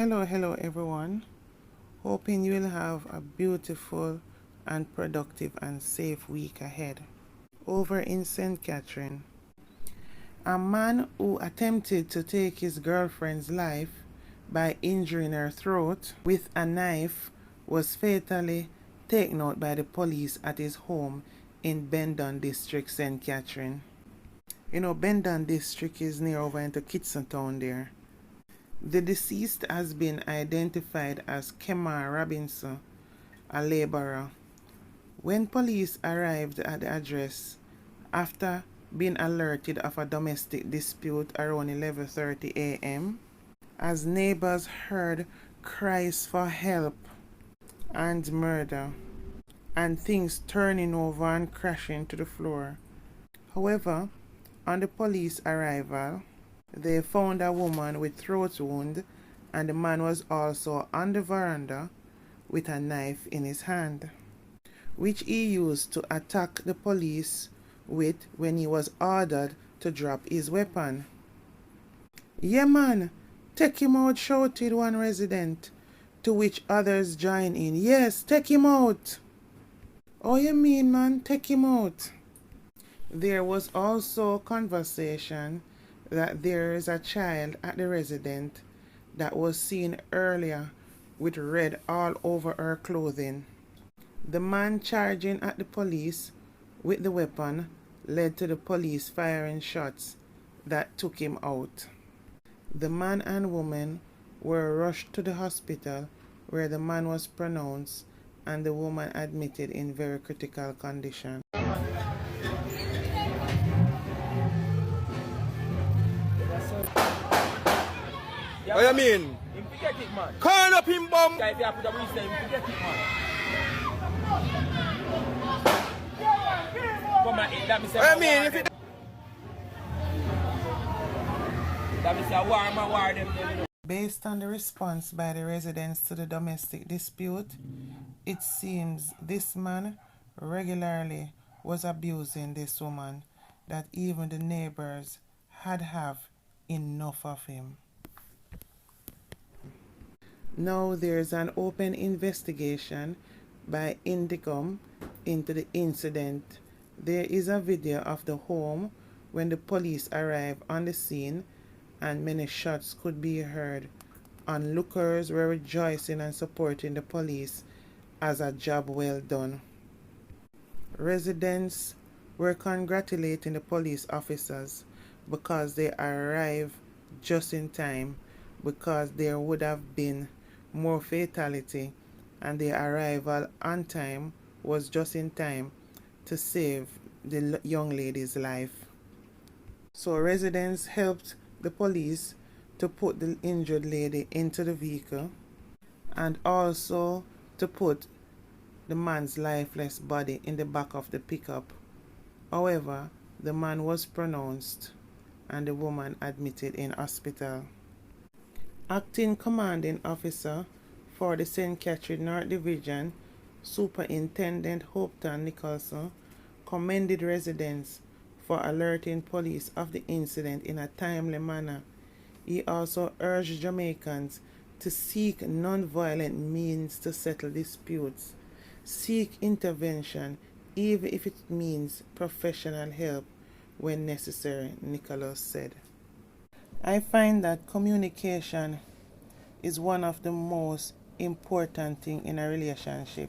Hello everyone. Hoping you will have a beautiful and productive and safe week ahead. Over in St. Catherine, a man who attempted to take his girlfriend's life by injuring her throat with a knife was fatally taken out by the police at his home in Banton district, St. Catherine. You know, Banton district is near over into Kitson town there. The deceased has been identified as Kemar Robinson, a laborer. When police arrived at the address after being alerted of a domestic dispute around 11:30 a.m., as neighbors heard cries for help and murder and things turning over and crashing to the floor. However, on the police arrival, they found a woman with throat wound, and the man was also on the veranda with a knife in his hand, which he used to attack the police with when he was ordered to drop his weapon. "Yeah man, take him out," shouted one resident, to which others joined in. "Yes, take him out." "Oh, you mean man, take him out." There was also conversation that there is a child at the residence that was seen earlier with red all over her clothing. The man charging at the police with the weapon led to the police firing shots that took him out. The man and woman were rushed to the hospital where the man was pronounced and the woman admitted in very critical condition. What you mean? Calling up him bomb. What you mean? If it... Based on the response by the residents to the domestic dispute, it seems this man regularly was abusing this woman, that even the neighbors had enough of him. Now there's an open investigation by Indicom into the incident. There is a video of the home when the police arrived on the scene, and many shots could be heard. Onlookers were rejoicing and supporting the police as a job well done. Residents were congratulating the police officers because they arrived just in time, because there would have been more fatality, and their arrival on time was just in time to save the young lady's life. So residents helped the police to put the injured lady into the vehicle and also to put the man's lifeless body in the back of the pickup. However, the man was pronounced and the woman admitted in hospital. Acting Commanding Officer for the St. Catherine North Division, Superintendent Hopton Nicholson, commended residents for alerting police of the incident in a timely manner. He also urged Jamaicans to seek non-violent means to settle disputes. Seek intervention, even if it means professional help when necessary, Nicholas said. I find that communication is one of the most important things in a relationship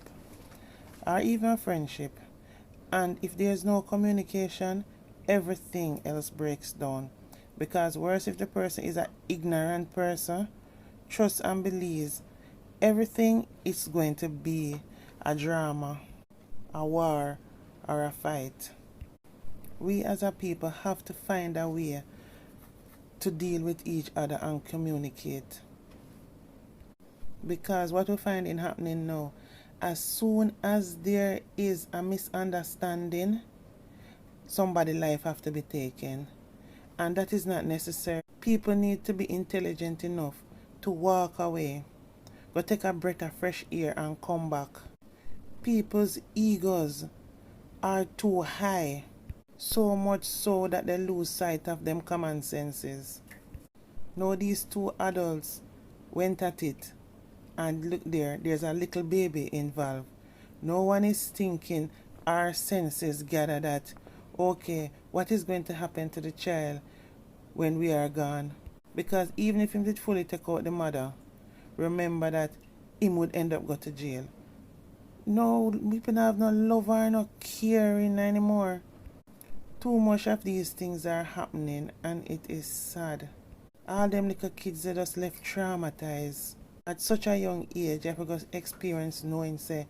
or even friendship. And if there's no communication, everything else breaks down. Because worse if the person is an ignorant person, trusts and believes, everything is going to be a drama, a war, or a fight. We as a people have to find a way to deal with each other and communicate. Because what we're finding happening now, as soon as there is a misunderstanding, somebody's life have to be taken. And that is not necessary. People need to be intelligent enough to walk away, go take a breath of fresh air and come back. People's egos are too high, so much so that they lose sight of them common senses. Now these two adults went at it, and look there, there's a little baby involved. No one is thinking, our senses gather that, okay, what is going to happen to the child when we are gone? Because even if him did fully take out the mother, remember that him would end up go to jail. No, people have no love or no caring anymore. Too much of these things are happening, and it is sad. All them little kids are just left traumatized. At such a young age, I forgot experience knowing, say,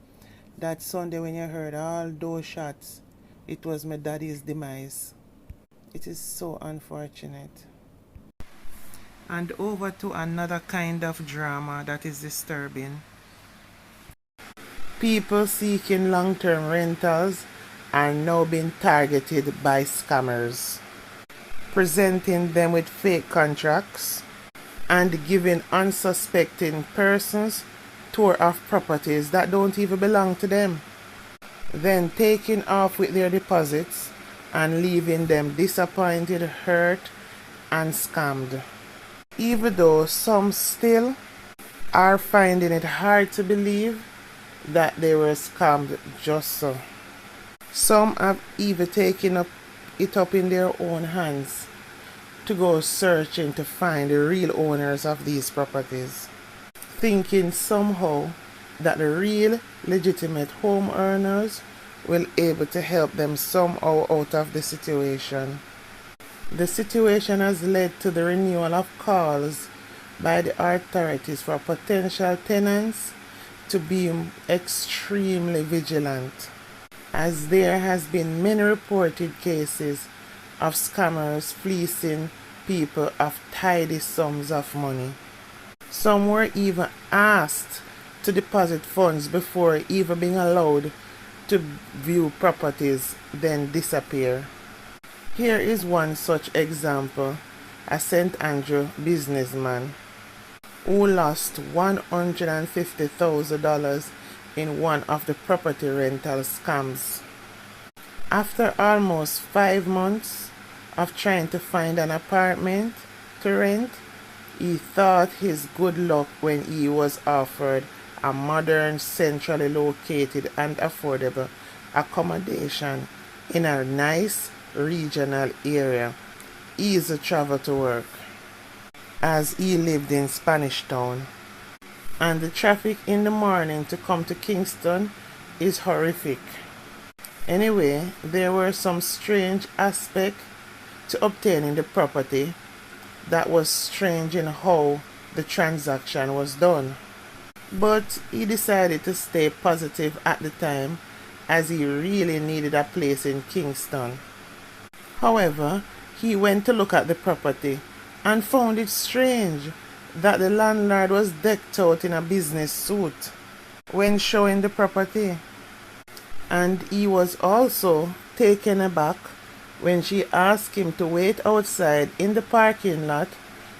that Sunday when you heard all those shots, it was my daddy's demise. It is so unfortunate. And over to another kind of drama that is disturbing. People seeking long-term rentals are now being targeted by scammers, presenting them with fake contracts and giving unsuspecting persons tour of properties that don't even belong to them, then taking off with their deposits and leaving them disappointed, hurt, and scammed. Even though some still are finding it hard to believe that they were scammed just so. Some have even taken it up in their own hands to go searching to find the real owners of these properties, thinking somehow that the real legitimate homeowners will able to help them somehow out of the situation. The situation has led to the renewal of calls by the authorities for potential tenants to be extremely vigilant, as there has been many reported cases of scammers fleecing people of tidy sums of money. Some were even asked to deposit funds before even being allowed to view properties, then disappear. Here is one such example: a St. Andrew businessman who lost $150,000 in one of the property rental scams. After almost 5 months of trying to find an apartment to rent, he thought his good luck when he was offered a modern, centrally located and affordable accommodation in a nice regional area, easy travel to work, as he lived in Spanish Town. And the traffic in the morning to come to Kingston is horrific. Anyway, there were some strange aspects to obtaining the property that was strange in how the transaction was done. But he decided to stay positive at the time, as he really needed a place in Kingston. However, he went to look at the property and found it strange that the landlord was decked out in a business suit when showing the property. And he was also taken aback when she asked him to wait outside in the parking lot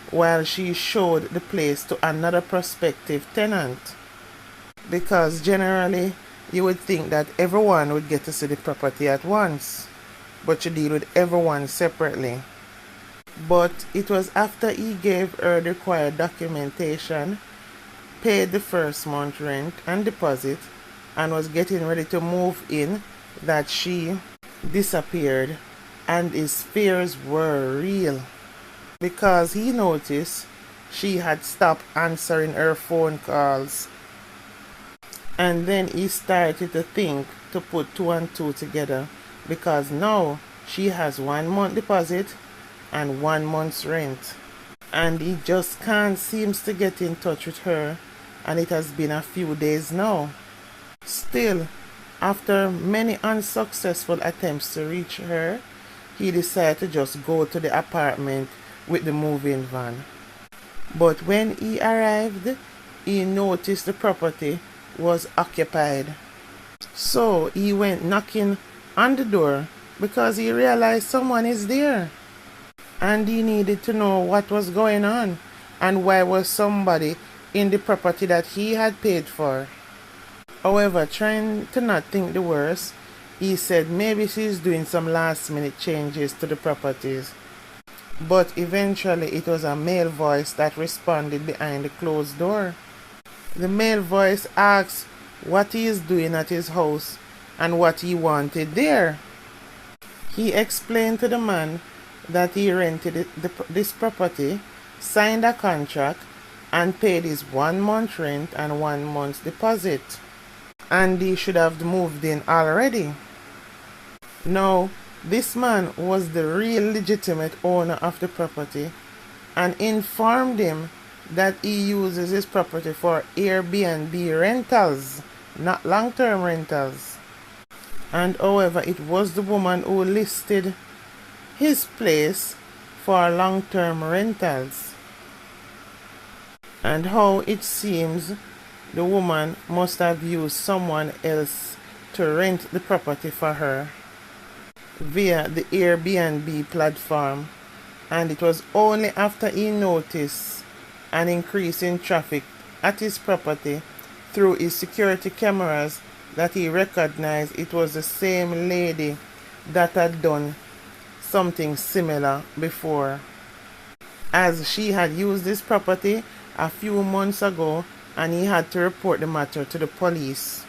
while she showed the place to another prospective tenant. Because generally, you would think that everyone would get to see the property at once, but you deal with everyone separately. But it was after he gave her the required documentation, paid the first month rent and deposit, and was getting ready to move in that she disappeared, and his fears were real, because he noticed she had stopped answering her phone calls. And then he started to think to put 2 and 2 together, because now she has 1 month deposit and 1 month's rent, and he just can't seem to get in touch with her, and it has been a few days now. Still, after many unsuccessful attempts to reach her, he decided to just go to the apartment with the moving van. But when he arrived, he noticed the property was occupied. So he went knocking on the door because he realized someone is there. And he needed to know what was going on and why was somebody in the property that he had paid for. However, trying to not think the worst, he said maybe she's doing some last minute changes to the properties. but eventually it was a male voice that responded behind the closed door. The male voice asked what he is doing at his house and what he wanted there. He explained to the man that he rented this property, signed a contract, and paid his 1 month rent and 1 month's deposit, and he should have moved in already. Now, this man was the real legitimate owner of the property and informed him that he uses his property for Airbnb rentals, not long-term rentals. And however, it was the woman who listed his place for long-term rentals. And how it seems the woman must have used someone else to rent the property for her via the Airbnb platform, and it was only after he noticed an increase in traffic at his property through his security cameras that he recognized it was the same lady that had done something similar before, as she had used this property a few months ago and he had to report the matter to the police.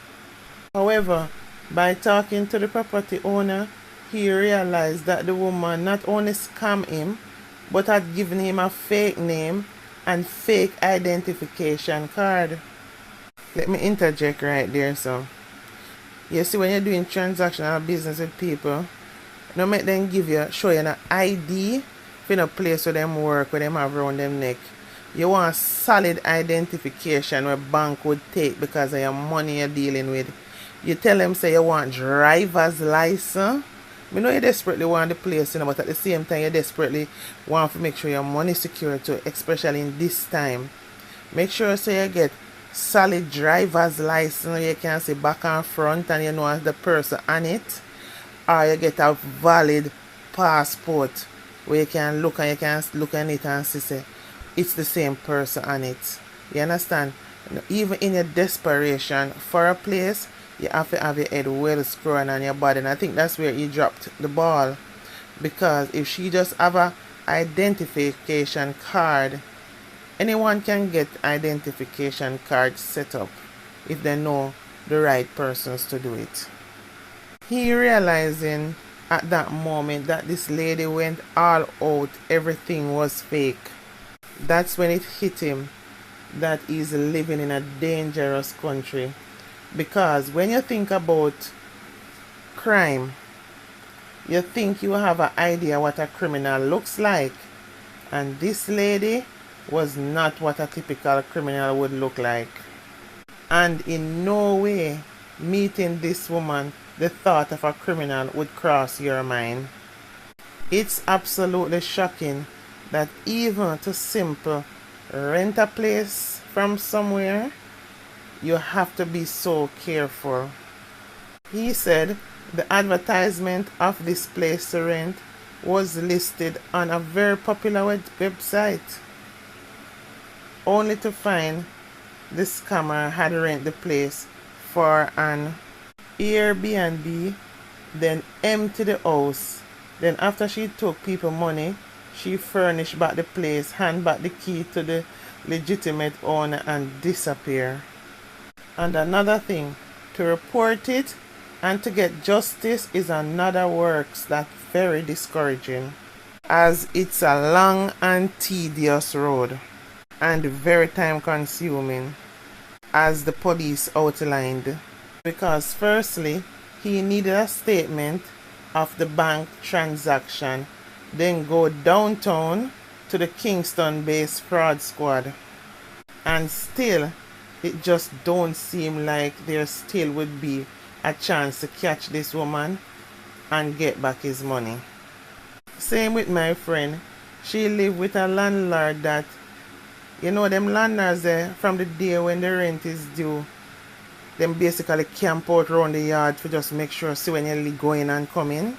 However, by talking to the property owner, he realized that the woman not only scammed him, but had given him a fake name and fake identification card. Let me interject right there. So, you see, when you're doing transactional business with people, don't make them show you an ID for a place where them work, where them have around them neck. You want solid identification where bank would take because of your money you're dealing with. You tell them, say you want driver's license. I know you desperately want the place, but at the same time you desperately want to make sure your money is secure too, especially in this time. Make sure you get solid driver's license, you can see back and front and you know the person on it, or you get a valid passport where you can look and at it and see it's the same person on it. You understand? Even in your desperation for a place, you have to have your head well screwed on your body, and I think that's where he dropped the ball, because if she just have a identification card, anyone can get identification card set up if they know the right persons to do it. He realizing at that moment that this lady went all out, everything was fake. That's when it hit him that he's living in a dangerous country. Because when you think about crime, you think you have an idea what a criminal looks like. And this lady was not what a typical criminal would look like. And in no way, meeting this woman, the thought of a criminal would cross your mind. It's absolutely shocking that even to simple rent a place from somewhere, you have to be so careful. He said the advertisement of this place to rent was listed on a very popular website, only to find the scammer had rented the place for an Airbnb, then emptied the house. Then after she took people money, she furnished back the place, hand back the key to the legitimate owner and disappear. And another thing, to report it and to get justice is another works that's very discouraging, as it's a long and tedious road and very time consuming, as the police outlined. Because firstly, he needed a statement of the bank transaction, then go downtown to the Kingston-based fraud squad, and still it just don't seem like there still would be a chance to catch this woman and get back his money. Same with my friend. She lived with a landlord that, you know, them landlords there, from the day when the rent is due, them basically camp out around the yard to just make sure see when you go in and come in.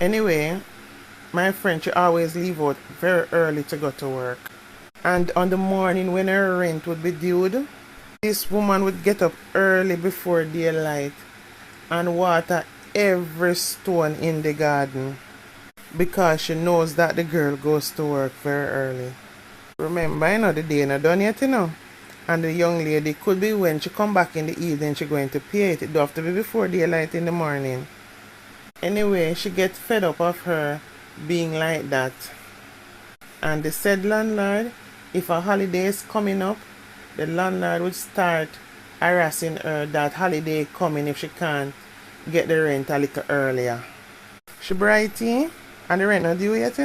Anyway, my friend, she always leave out very early to go to work. And on the morning when her rent would be due, this woman would get up early before daylight and water every stone in the garden. because she knows that the girl goes to work very early. Remember, the day not done yet, And the young lady could be when she come back in the evening, she going to pay it. It don't have to be before daylight in the morning. Anyway, she gets fed up of her being like that. And the said landlord, if a holiday is coming up, the landlord would start harassing her that holiday coming if she can't get the rent a little earlier. She brighty and the rent not due yet,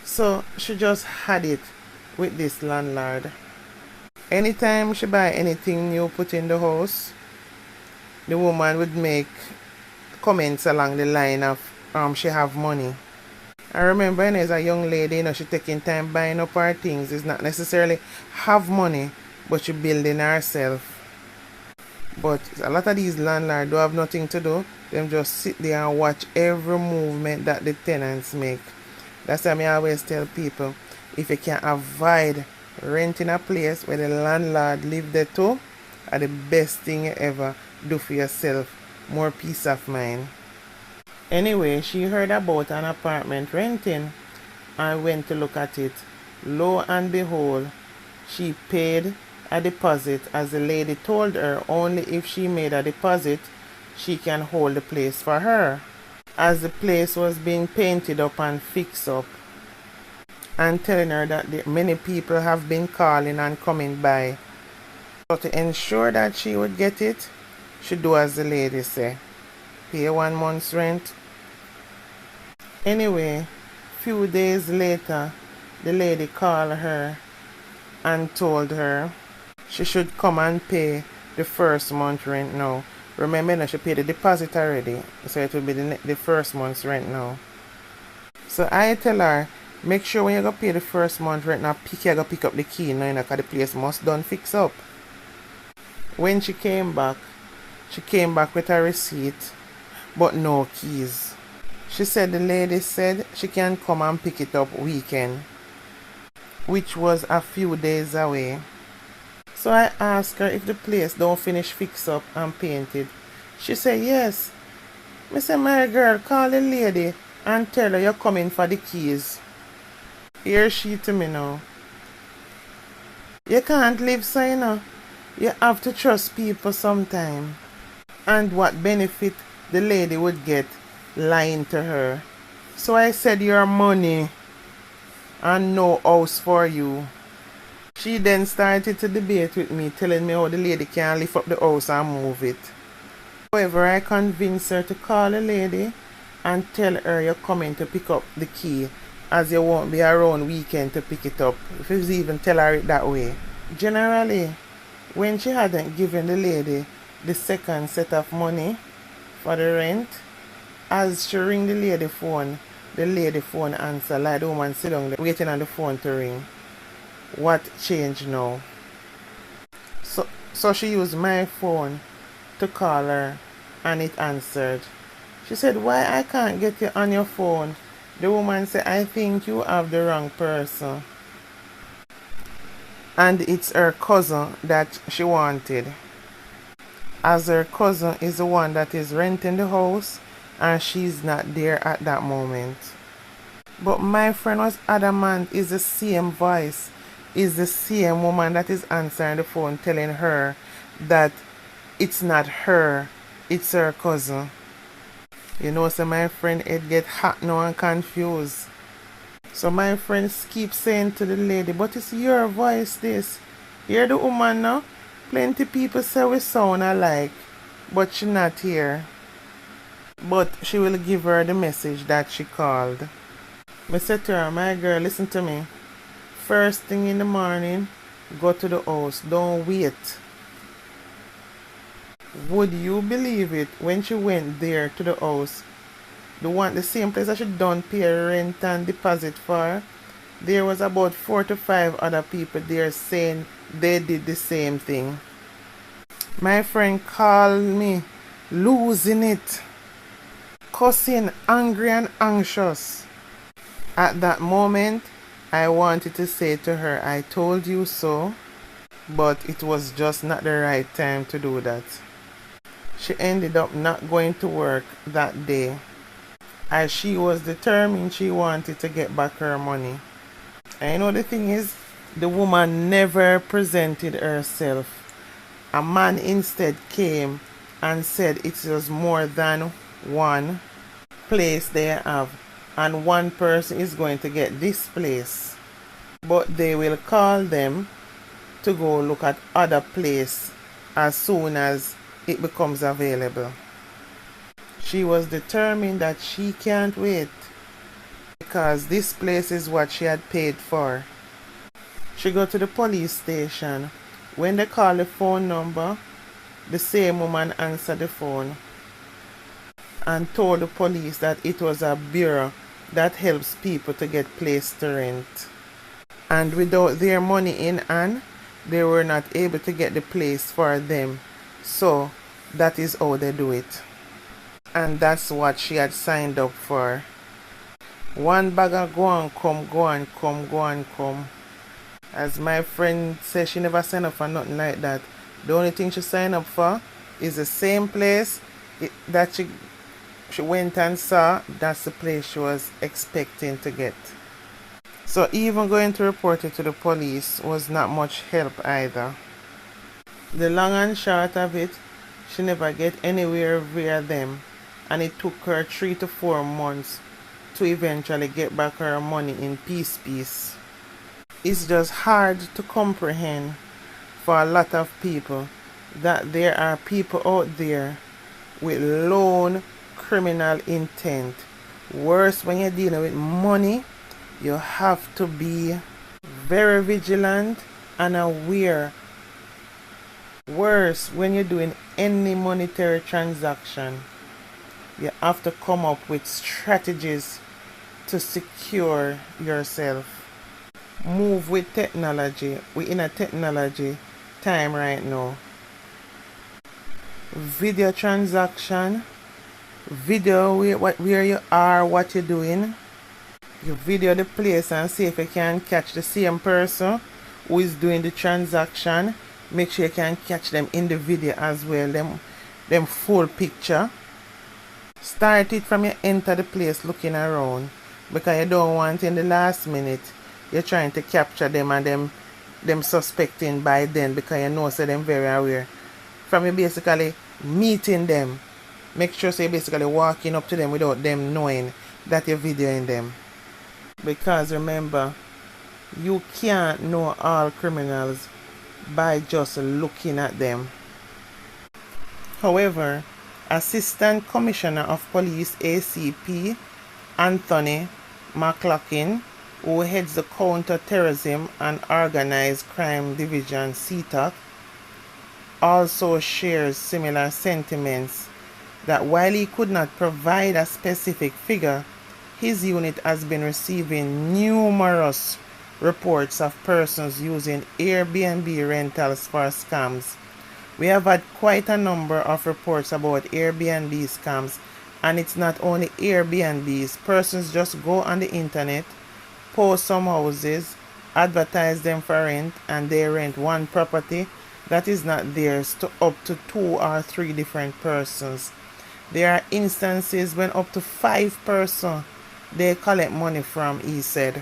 So she just had it with this landlord. Anytime she buy anything new put in the house, the woman would make comments along the line of she have money. I remember as a young lady, she taking time buying up her things. It's not necessarily have money, but she building herself. But a lot of these landlords don't have nothing to do. Them just sit there and watch every movement that the tenants make. That's why I always tell people, if you can avoid renting a place where the landlord live there too, are the best thing you ever do for yourself. More peace of mind. Anyway, she heard about an apartment renting and went to look at it. Lo and behold, she paid a deposit as the lady told her only if she made a deposit she can hold the place for her, as the place was being painted up and fixed up, and telling her that many people have been calling and coming by. So to ensure that she would get it, she do as the lady say, pay 1 month's rent. Anyway, few days later, the lady called her and told her she should come and pay the first month rent now. Remember, she paid the deposit already, so it will be the first month's rent now. So I tell her, make sure when you go pay the first month rent, now you go pick up the key now, because the place must done fix up. When she came back with a receipt, but no keys. She said the lady said she can come and pick it up weekend, which was a few days away. So I asked her if the place don't finish fix up and painted. She said yes. I said, my girl, call the lady and tell her you're coming for the keys. Here she to me now. You can't live so, You have to trust people sometime. And what benefit the lady would get lying to her. So I said, your money and no house for you. She then started to debate with me, telling me how the lady can lift up the house and move it. However, I convinced her to call the lady and tell her you're coming to pick up the key, as you won't be around weekend to pick it up, if you even tell her it that way. Generally, when she hadn't given the lady the second set of money for the rent, as she ring the lady phone answer like the woman sit down waiting on the phone to ring. What changed now? So she used my phone to call her and it answered. She said, why I can't get you on your phone? The woman said, I think you have the wrong person. And it's her cousin that she wanted, as her cousin is the one that is renting the house and she's not there at that moment. But my friend was adamant it's the same voice, is the same woman that is answering the phone telling her that it's not her, it's her cousin. So my friend it get hot now and confused. So my friends keep saying to the lady, but it's your voice this. Hear the woman now? Plenty people say we sound alike, but she not here. But she will give her the message that she called. I said to her, my girl, listen to me. First thing in the morning, go to the house. Don't wait. Would you believe it? When she went there to the house, the same place that she done pay rent and deposit for, there was about 4 to 5 other people there saying they did the same thing. My friend called me, losing it, cussing, angry and anxious. At that moment, I wanted to say to her, I told you so, but it was just not the right time to do that. She ended up not going to work that day, as she was determined she wanted to get back her money. And you know the thing is, the woman never presented herself. A man instead came and said it was more than one place they have, and one person is going to get this place, but they will call them to go look at other place as soon as it becomes available. She was determined that she can't wait because this place is what she had paid for. She go to the police station. When they call the phone number, the same woman answered the phone and told the police that it was a bureau that helps people to get place to rent. And without their money in hand, they were not able to get the place for them. So that is how they do it. And that's what she had signed up for. One bag of go and come, go and come, go and come. As my friend said, she never signed up for nothing like that. The only thing she signed up for is the same place that she went and saw. That's the place she was expecting to get. So even going to report it to the police was not much help either. The long and short of it, she never get anywhere via them, and it took her 3 to 4 months to eventually get back her money in piece. It's just hard to comprehend for a lot of people that there are people out there with lone criminal intent. Worse, when you're dealing with money, you have to be very vigilant and aware. Worse, when you're doing any monetary transaction, you have to come up with strategies to secure yourself. Move with technology. We're in a technology time right now. Video transaction. Video where you are, what you're doing. You video the place and see if you can catch the same person who is doing the transaction. Make sure you can catch them in the video as well. Them full picture. Start it from you enter the place looking around, because you don't want in the last minute you're trying to capture them and them suspecting by then, because you know so them very aware. From you basically meeting them, make sure so you're basically walking up to them without them knowing that you're videoing them. Because remember, you can't know all criminals by just looking at them. However, Assistant Commissioner of Police ACP Anthony McLaughlin, who heads the Counter-Terrorism and Organized Crime Division CTOC, also shares similar sentiments that while he could not provide a specific figure, his unit has been receiving numerous reports of persons using Airbnb rentals for scams. We have had quite a number of reports about Airbnb scams, and it's not only Airbnbs. Persons just go on the internet, post some houses, advertise them for rent, and they rent one property that is not theirs to up to 2 or 3 different persons. There are instances when up to 5 persons they collect money from, he said.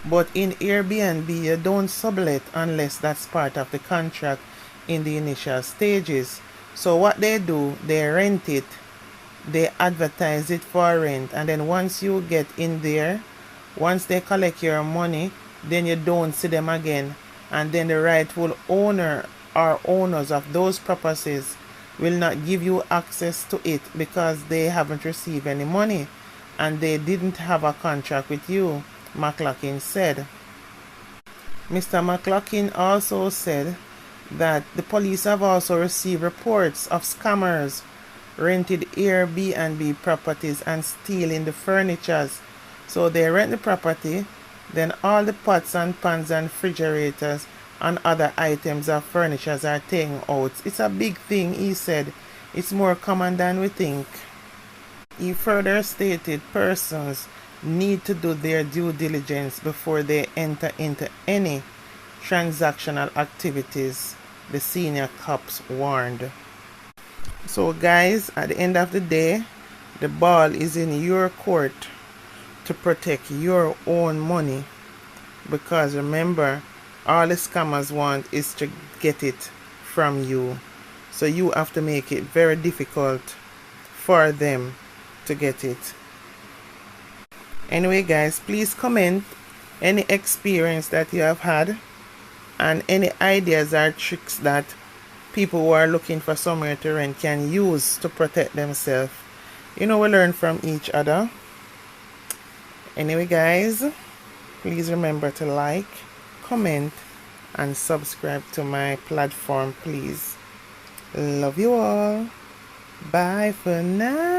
But in Airbnb, you don't sublet unless that's part of the contract in the initial stages. So what they do, they rent it, they advertise it for rent, and then once you get in there, once they collect your money, then you don't see them again, and then the rightful owner or owners of those properties will not give you access to it because they haven't received any money and they didn't have a contract with you, McLaughlin said. Mr. McLaughlin also said that the police have also received reports of scammers rented Airbnb properties and stealing the furniture. So they rent the property, then all the pots and pans and refrigerators and other items of furniture are taken out. It's a big thing, he said. It's more common than we think. He further stated persons need to do their due diligence before they enter into any transactional activities, the senior cops warned. So guys, at the end of the day, The ball is in your court to protect your own money, because remember, all the scammers want is to get it from you. So you have to make it very difficult for them to get it. Anyway guys, please comment any experience that you have had and any ideas or tricks that people who are looking for somewhere to rent can use to protect themselves. You know, we learn from each other. Anyway guys, please remember to like, comment and subscribe to my platform, please. Love you all. Bye for now.